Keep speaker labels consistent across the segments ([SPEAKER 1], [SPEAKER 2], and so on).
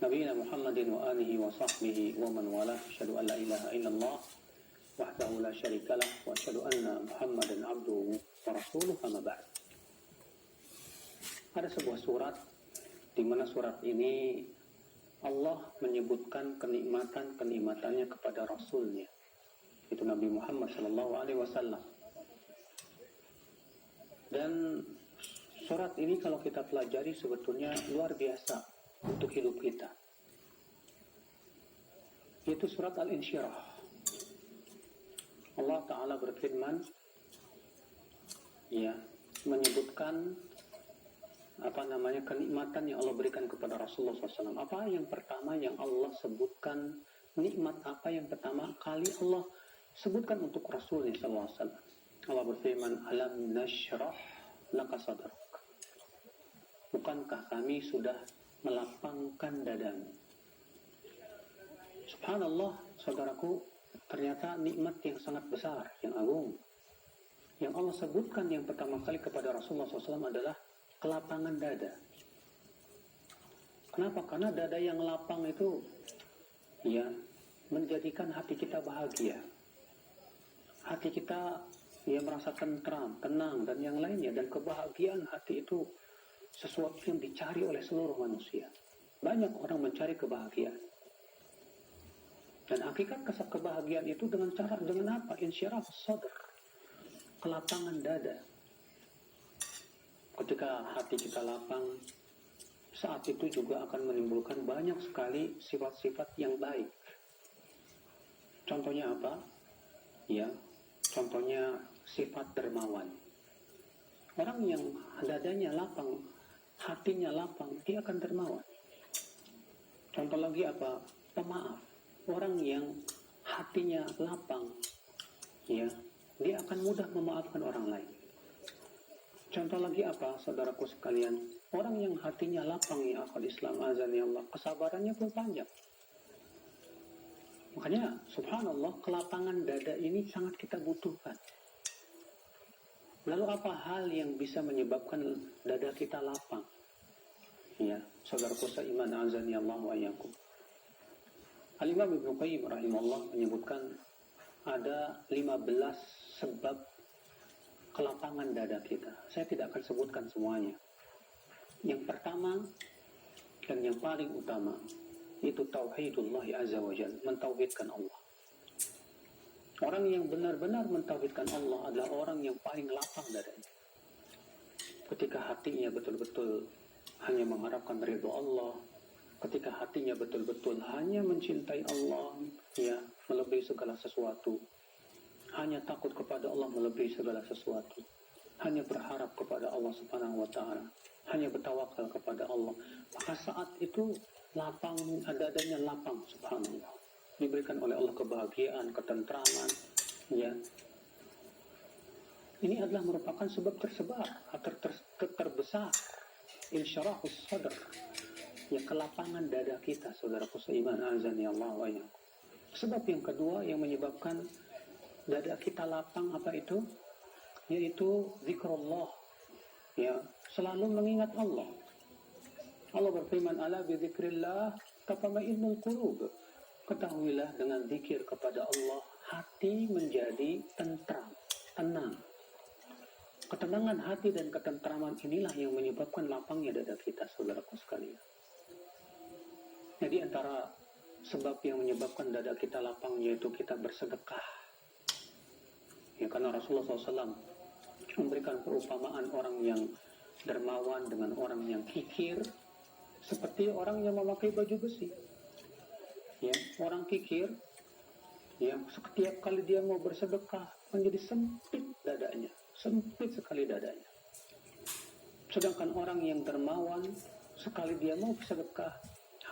[SPEAKER 1] nabiyina Muhammadin wa alihi wa sahbihi wa man wala, asyhadu an la ilaha illallah wahdahu la syarikalah wa asyhadu anna Muhammadan abduhu wa rasuluhu, amma ba'd. Ada sebuah surat di mana surat ini Allah menyebutkan kenikmatan-kenikmatannya kepada Rasulnya, itu Nabi Muhammad sallallahu alaihi wasallam. Dan surat ini kalau kita pelajari sebetulnya luar biasa untuk hidup kita. Itu surat Al-Insyirah. Allah Ta'ala berfirman, menyebutkan kenikmatan yang Allah berikan kepada Rasulullah SAW. Apa yang pertama yang Allah sebutkan, nikmat apa yang pertama kali Allah sebutkan untuk Rasulullah SAW? Allah berfirman, alam nashrah laka sadrak. Bukankah kami sudah melapangkan dadamu? Subhanallah, saudaraku, ternyata nikmat yang sangat besar, yang agung, yang Allah sebutkan yang pertama kali kepada Rasulullah SAW adalah kelapangan dada. Kenapa? Karena dada yang lapang itu menjadikan hati kita bahagia. Hati kita merasa tentram, tenang, dan yang lainnya. Dan kebahagiaan hati itu sesuatu yang dicari oleh seluruh manusia. Banyak orang mencari kebahagiaan. Dan hakikat kebahagiaan itu dengan apa? Insyirah sadr, kelapangan dada. Ketika hati kita lapang, saat itu juga akan menimbulkan banyak sekali sifat-sifat yang baik. Contohnya apa? Contohnya sifat dermawan. Orang yang dadanya lapang, hatinya lapang, dia akan dermawan. Contoh lagi apa? Pemaaf. Orang yang hatinya lapang, dia akan mudah memaafkan orang lain. Contoh lagi apa, saudaraku sekalian? Orang yang hatinya lapang, ya akhwat Islam, azani Allah, kesabarannya pun panjang. Makanya, subhanallah, kelapangan dada ini sangat kita butuhkan. Lalu apa hal yang bisa menyebabkan dada kita lapang? Saudaraku seiman, azani Allah wa iyyakum. Al-Imam Ibnu Qayyim rahimahullah menyebutkan ada 15 sebab kelapangan dada kita. Saya tidak akan sebutkan semuanya. Yang pertama dan yang paling utama itu tauhidullah azza wa jalla, mentauhidkan Allah. Orang yang benar-benar mentauhidkan Allah adalah orang yang paling lapang dadanya. Ketika hatinya betul-betul hanya mengharapkan ridho Allah, ketika hatinya betul-betul hanya mencintai Allah, melebihi segala sesuatu, hanya takut kepada Allah melebihi segala sesuatu, hanya berharap kepada Allah Subhanahu wa Ta'ala, hanya bertawakal kepada Allah, maka saat itu lapang, dadanya lapang, subhanallah, diberikan oleh Allah kebahagiaan, ketentraman. Ini adalah merupakan sebab terbesar insyirahus sadr, kelapangan dada kita, saudaraku seiman, azani Allah wa iyyakum. Sebab yang kedua yang menyebabkan dada kita lapang apa itu? Yaitu zikrullah, selalu mengingat Allah. Allah berfirman, ala bi dzikrillah tatma'innul qulub. Ketahuilah dengan zikir kepada Allah hati menjadi tentram, tenang. Ketenangan hati dan ketentraman inilah yang menyebabkan lapangnya dada kita, saudaraku sekalian. Jadi antara sebab yang menyebabkan dada kita lapang yaitu kita bersedekah. Karena Rasulullah SAW memberikan perumpamaan orang yang dermawan dengan orang yang kikir seperti orang yang memakai baju besi. Orang kikir, setiap kali dia mau bersedekah menjadi sempit dadanya, sempit sekali dadanya. Sedangkan orang yang dermawan, sekali dia mau bersedekah,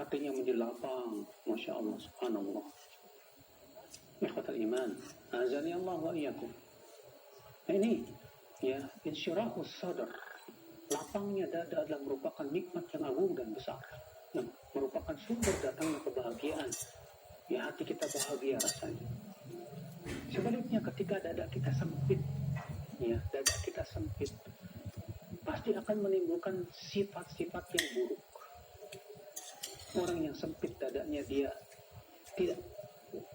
[SPEAKER 1] hatinya menjadi lapang, masya Allah, subhanallah. Ikhwatal iman, azani Allah wa iyyakum. Ini, insyirahus sadr, lapangnya dada adalah merupakan nikmat yang agung dan besar, yang merupakan sumber datangnya kebahagiaan. Hati kita bahagia rasanya. Sebaliknya ketika dada kita sempit, pasti akan menimbulkan sifat-sifat yang buruk. Orang yang sempit dadanya dia tidak,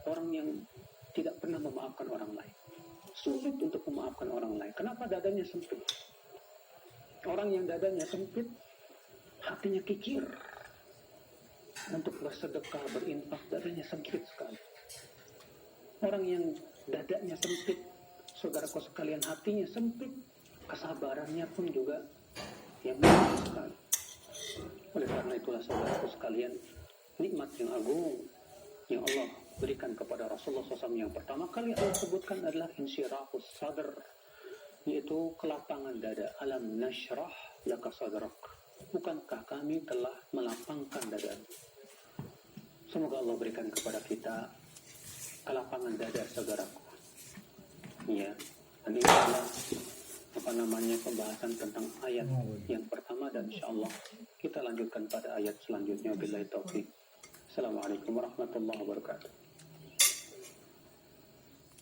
[SPEAKER 1] orang yang tidak pernah memaafkan orang lain. Sulit untuk memaafkan orang lain. Kenapa dadanya sempit? Orang yang dadanya sempit, hatinya kikir untuk bersedekah, berinfak, dadanya sempit sekali. Orang yang dadanya sempit, saudaraku sekalian, hatinya sempit, kesabarannya pun juga yang besar sekali. Oleh karena itulah saudaraku sekalian, nikmat yang agung yang Allah berikan kepada Rasulullah SAW yang pertama kali Allah sebutkan adalah insyirahus sadr, yaitu kelapangan dada. Alam nashrah laka sadrak, bukankah kami telah melapangkan dada? Semoga Allah berikan kepada kita kelapangan dada, saudaraku. Ya, dan ini adalah pembahasan tentang ayat yang pertama, dan insyaallah kita lanjutkan pada ayat selanjutnya. Billahi taufiq. Assalamualaikum warahmatullahi wabarakatuh.